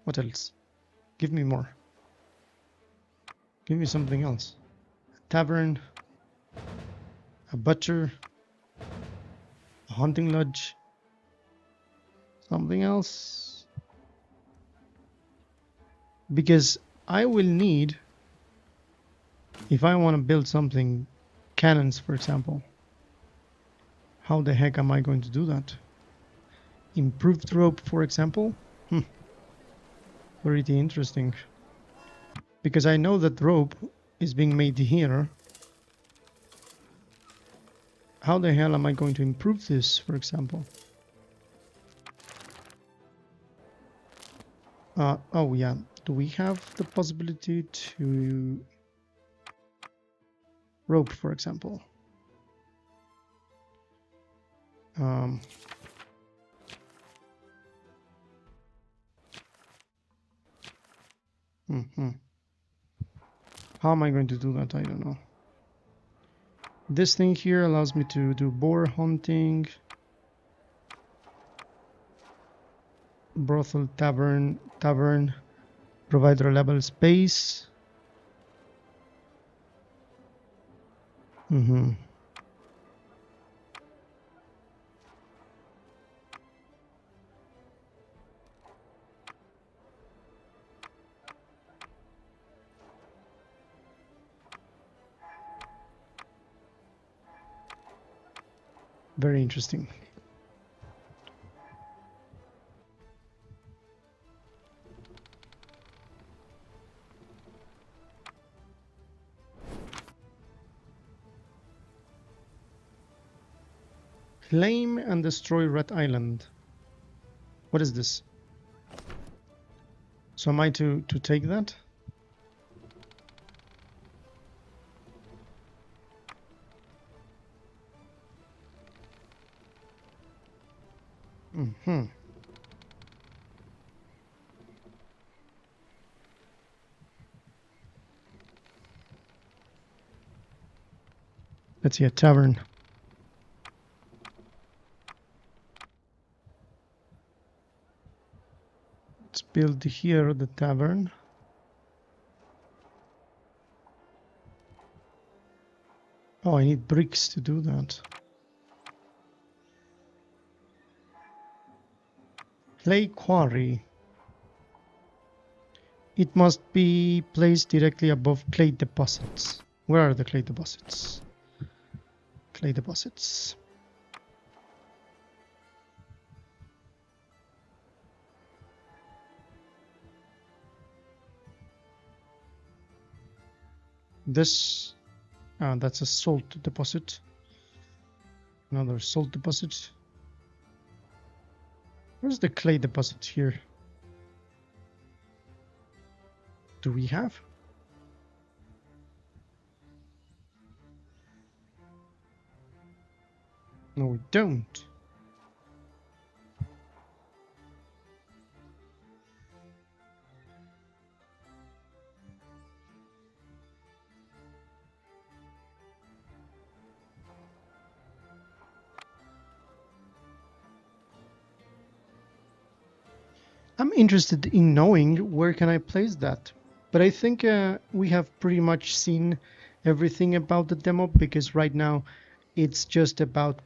What else? Give me more. Give me something else. A tavern. A butcher. A hunting lodge. Something else. Because I will need, if I want to build something, cannons, for example. How the heck am I going to do that? Improved rope, for example? Pretty interesting. Because I know that rope is being made here. How the hell am I going to improve this, for example? Oh yeah, do we have the possibility to rope, for example? How am I going to do that? I don't know. This thing here allows me to do boar hunting, brothel, tavern, provide reliable space. Very interesting. Claim and destroy Red Island. What is this? So am I to take that? Let's see, a tavern. Let's build here the tavern. Oh, I need bricks to do that. Clay quarry. it must be placed directly above clay deposits. Where are the clay deposits? Clay deposits. This, that's a salt deposit. Another salt deposit. Where's the clay deposit here? Do we have? No, we don't. I'm interested in knowing where can I place that. But I think we have pretty much seen everything about the demo, because right now it's just about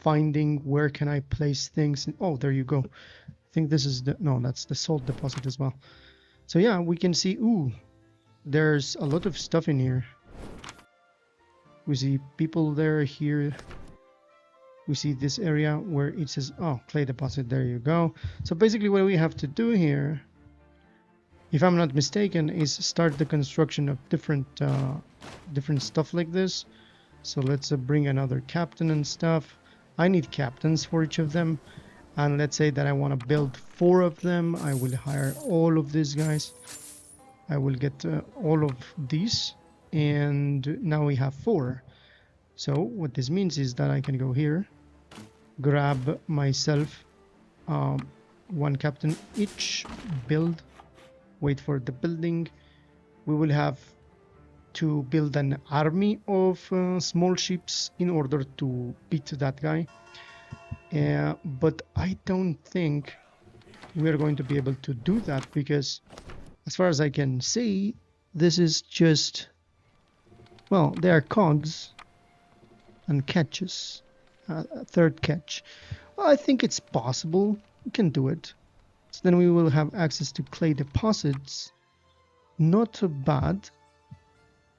finding where can I place things. Oh, there you go. I think this is the, no, that's the salt deposit as well. So yeah, we can see, ooh, there's a lot of stuff in here. We see people there, here. We see this area where it says, oh, clay deposit, there you go. So basically what we have to do here, if I'm not mistaken, is start the construction of different stuff like this. So let's bring another captain and stuff. I need captains for each of them. And let's say that I want to build 4 of them. I will hire all of these guys. I will get all of these. And now we have 4. So what this means is that I can go here, grab myself 1 captain each, build, wait for the building. We will have to build an army of small ships in order to beat that guy. But I don't think we are going to be able to do that, because as far as I can see, this is just, well, they are cogs and catches. A third catch. Well, I think it's possible. We can do it. So then we will have access to clay deposits. Not bad,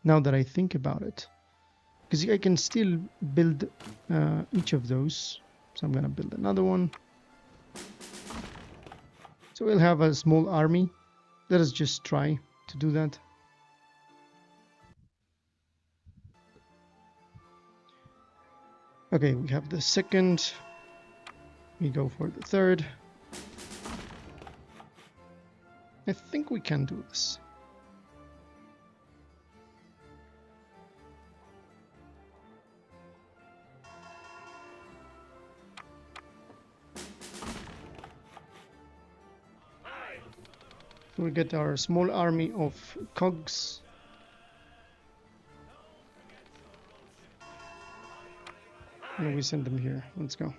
now that I think about it, because I can still build each of those. So I'm gonna build another one. So we'll have a small army. Let us just try to do that. Okay, we have the second. We go for the third. I think we can do this. So we get our small army of cogs. And we send them here. Let's go.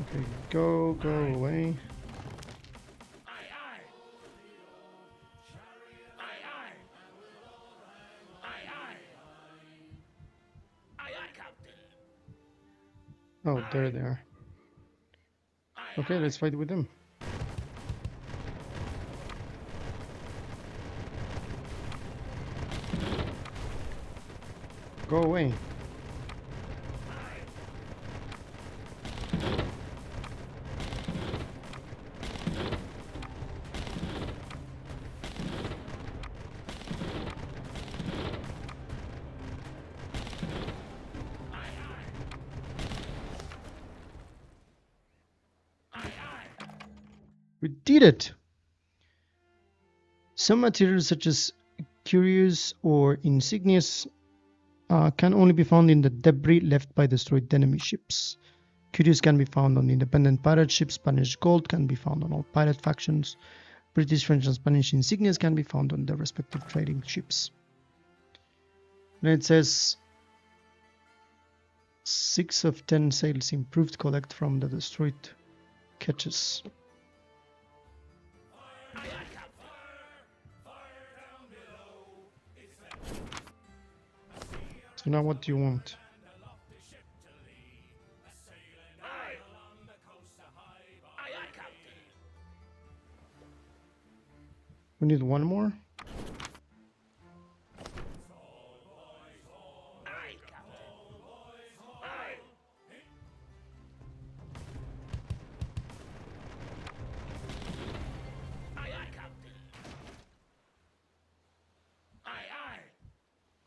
Okay, go away. Oh, there they are. Okay, let's fight with them. Go away. We did it! Some materials such as curious or insignias can only be found in the debris left by destroyed enemy ships. Curious can be found on independent pirate ships. Spanish gold can be found on all pirate factions. British, French, and Spanish insignias can be found on their respective trading ships. And it says 6 of 10 sails improved collect from the destroyed catches. So now what do you want? We need one more.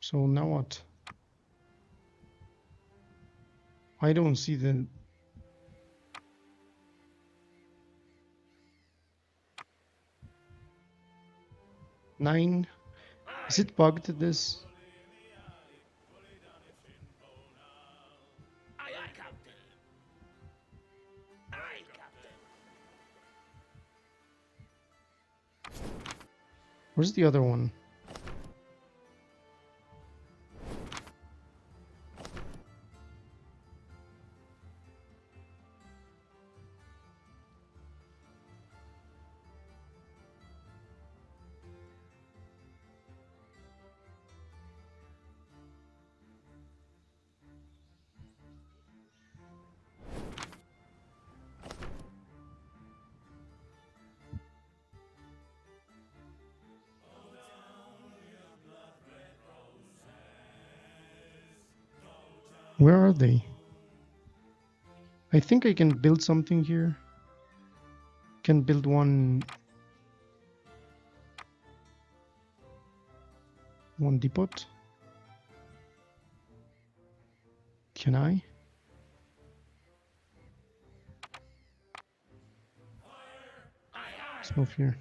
So now what? I don't see the... Nine. Is it bugged, this? Where's the other one? Where are they? I think I can build something here. Can build one depot. Can I? Let's move here.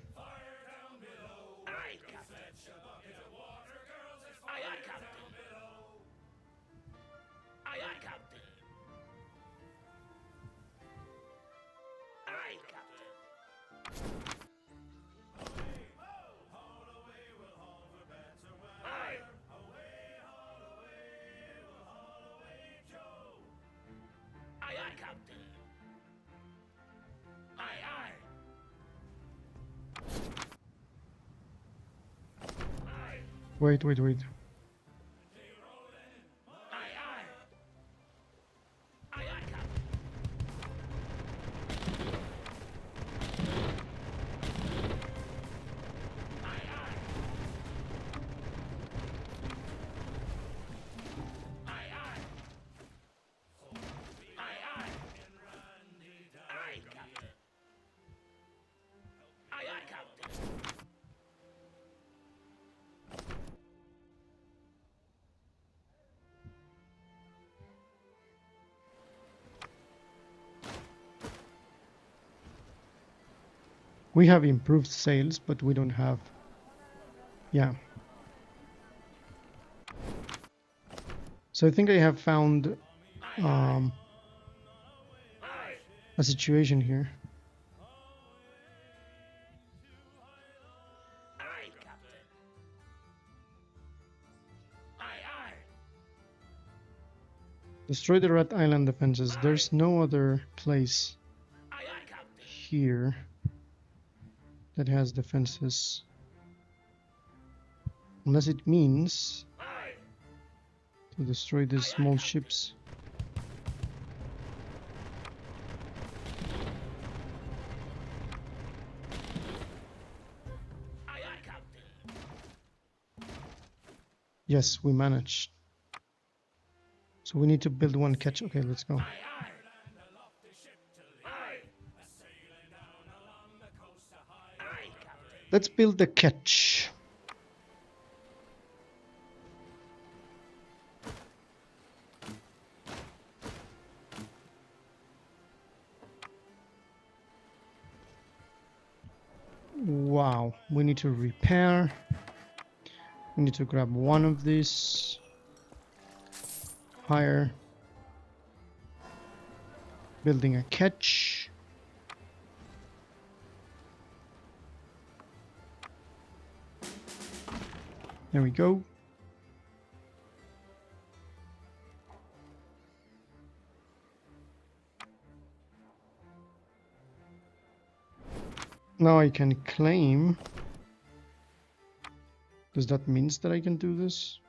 Wait. We have improved sales, but we don't have... Yeah. So I think I have found a situation here. Destroy the Red Island defenses. There's no other place here that has defenses. Unless it means to destroy these small ships. Yes, we managed. So we need to build one catch. Okay, let's go. Let's build the catch. Wow, we need to repair. We need to grab one of these. Hire. Building a catch. There we go. Now I can claim. Does that mean that I can do this?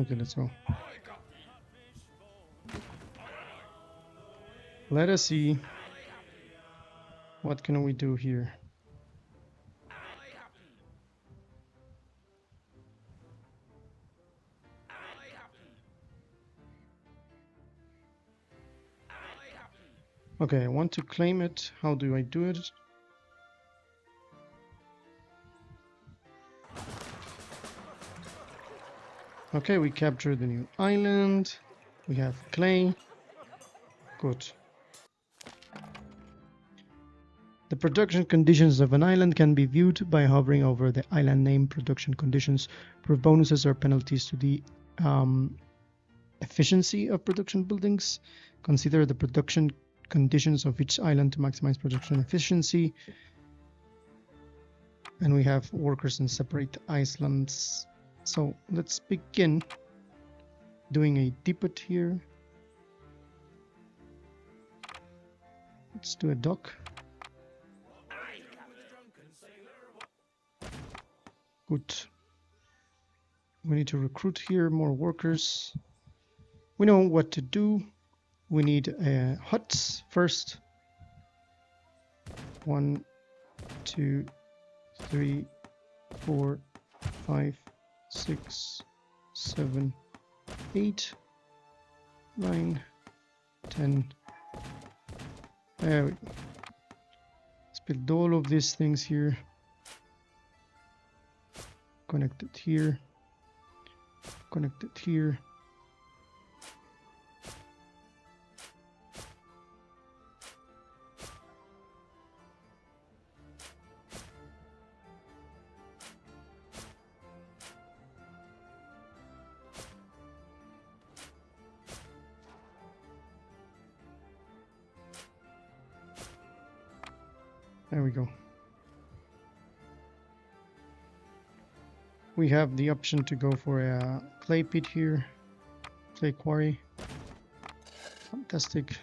Okay, let's go. Let us see. What can we do here? Okay, I want to claim it. How do I do it? Okay, we captured the new island. We have clay. Good. The production conditions of an island can be viewed by hovering over the island name. Production conditions prove bonuses or penalties to the efficiency of production buildings. Consider the production conditions of each island to maximize production efficiency. And we have workers in separate islands. So let's begin doing a depot here. Let's do a dock. Good. We need to recruit here more workers. We know what to do. We need huts first. 1, 2, 3, 4, 5, 6, 7, 8, 9, 10. There we go. Let's build all of these things here. Connected here. Connected here. There we go. We have the option to go for a clay pit here. Clay quarry. Fantastic.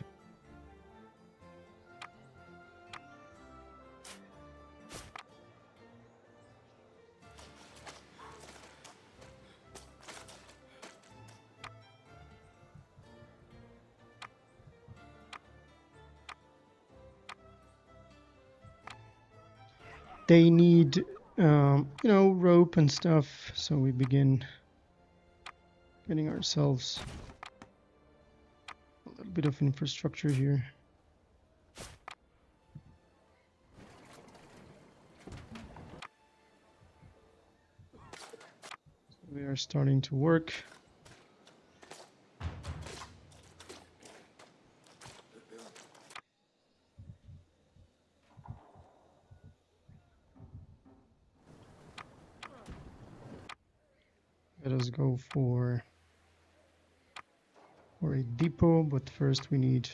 They need, rope and stuff. So we begin getting ourselves a little bit of infrastructure here. We are starting to work. Let us go for a depot, but first we need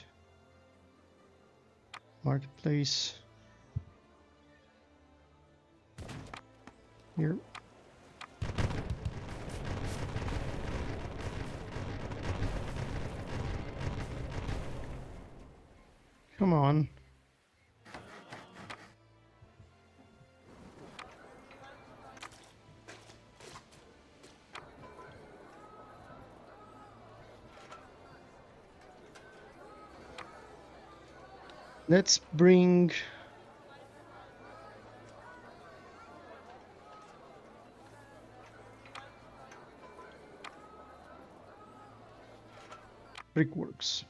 marketplace here. Come on. Let's bring brickworks.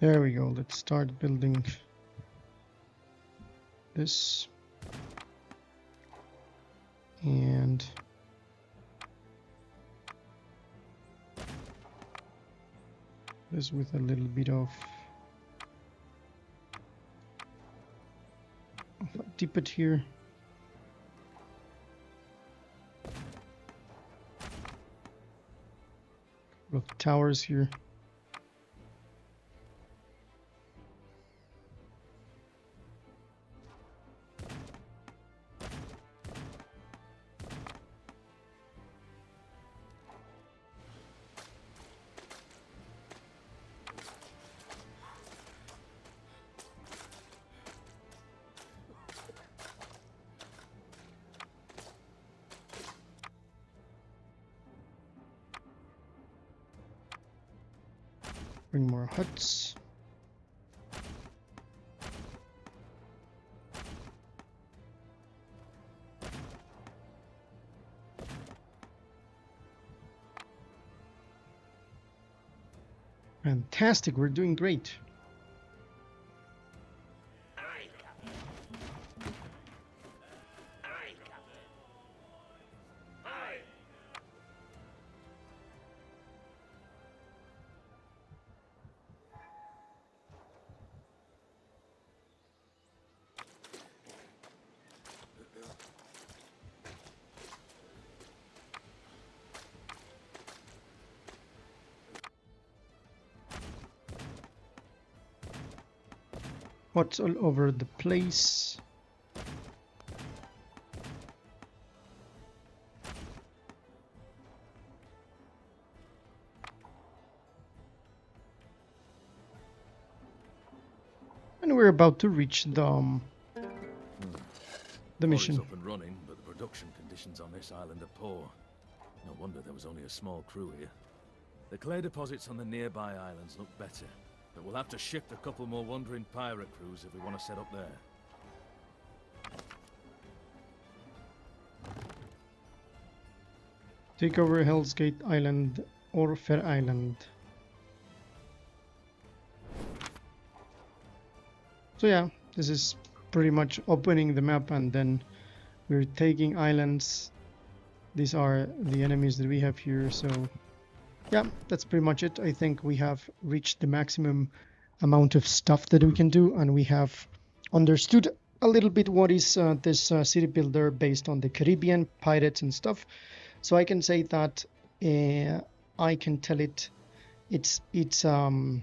There we go. Let's start building this. And this with a little bit of a tippet here. Couple of towers here. Bring more huts. Fantastic, we're doing great. Huts all over the place. And we're about to reach the mission. Quarry's up and running, but the production conditions on this island are poor. No wonder there was only a small crew here. The clay deposits on the nearby islands look better, but we'll have to shift a couple more wandering pirate crews if we want to set up there. Take over Hell's Gate Island or Fair Island. So yeah, this is pretty much opening the map and then we're taking islands. These are the enemies that we have here, so yeah, that's pretty much it. I think we have reached the maximum amount of stuff that we can do, and we have understood a little bit what is this city builder based on the Caribbean, pirates and stuff. So I can say that I can tell it's a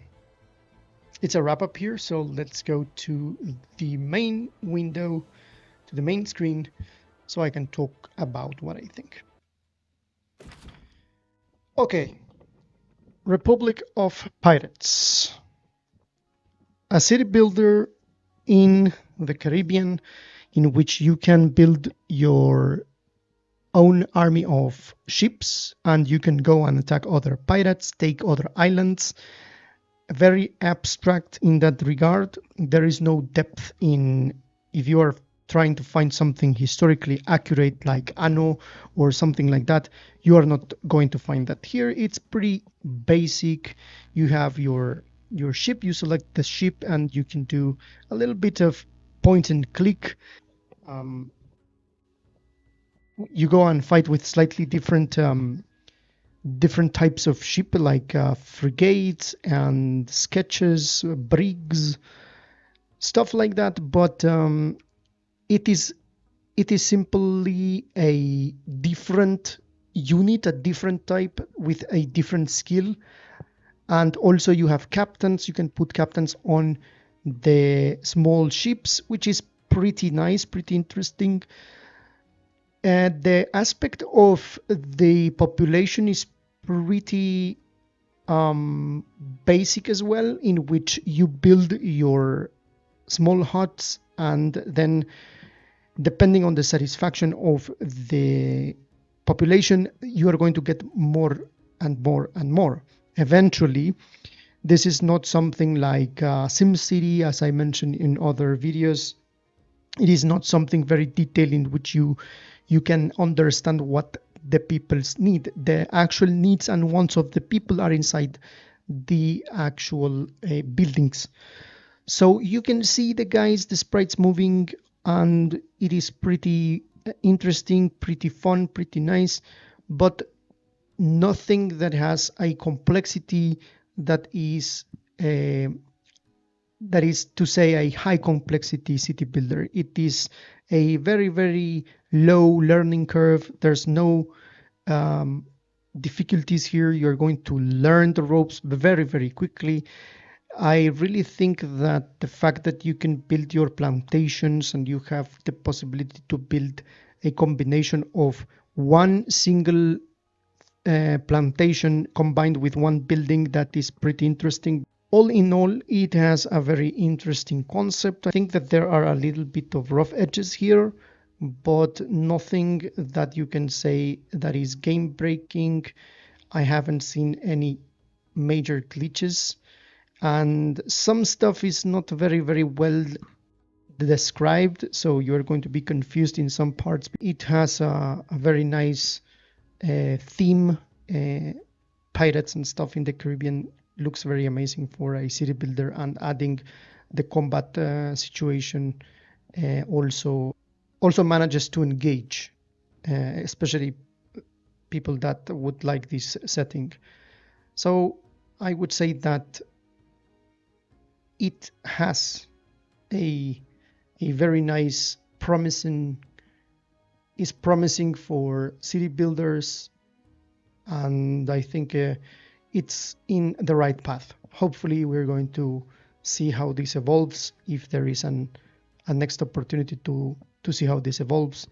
wrap up here. So let's go to the main window, to the main screen, so I can talk about what I think. Okay, Republic of Pirates. A city builder in the Caribbean in which you can build your own army of ships and you can go and attack other pirates, take other islands. Very abstract in that regard. There is no depth in, if you are trying to find something historically accurate like Anno or something like that, you are not going to find that here. It's pretty basic. You have your ship, you select the ship and you can do a little bit of point and click. You go and fight with slightly different types of ship, like frigates and sketches, brigs, stuff like that. But it is simply a different unit, a different type with a different skill. And also you have captains. You can put captains on the small ships, which is pretty nice, pretty interesting. The aspect of the population is pretty basic as well, in which you build your small huts and then depending on the satisfaction of the population, you are going to get more and more and more. Eventually, this is not something like SimCity, as I mentioned in other videos. It is not something very detailed in which you can understand what the people's need. The actual needs and wants of the people are inside the actual buildings. So you can see the sprites moving, and it is pretty interesting, pretty fun, pretty nice, but nothing that has a complexity that is uh, that is to say a high complexity city builder. It is a very, very low learning curve. There's no um, difficulties here. You're going to learn the ropes very, very quickly. I really think that the fact that you can build your plantations and you have the possibility to build a combination of one single plantation combined with one building, that is pretty interesting. All in all, it has a very interesting concept. I think that there are a little bit of rough edges here, but nothing that you can say that is game breaking. I haven't seen any major glitches, and some stuff is not very, very well described, so you're going to be confused in some parts. It has a very nice theme. Pirates and stuff in the Caribbean looks very amazing for a city builder, and adding the combat situation also manages to engage, especially people that would like this setting. So I would say that it has a very nice promising is promising for city builders, and I think it's in the right path. Hopefully, we're going to see how this evolves, if there is a next opportunity to see how this evolves.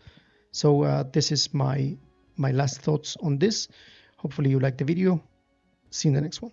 So this is my last thoughts on this. Hopefully you like the video. See you in the next one.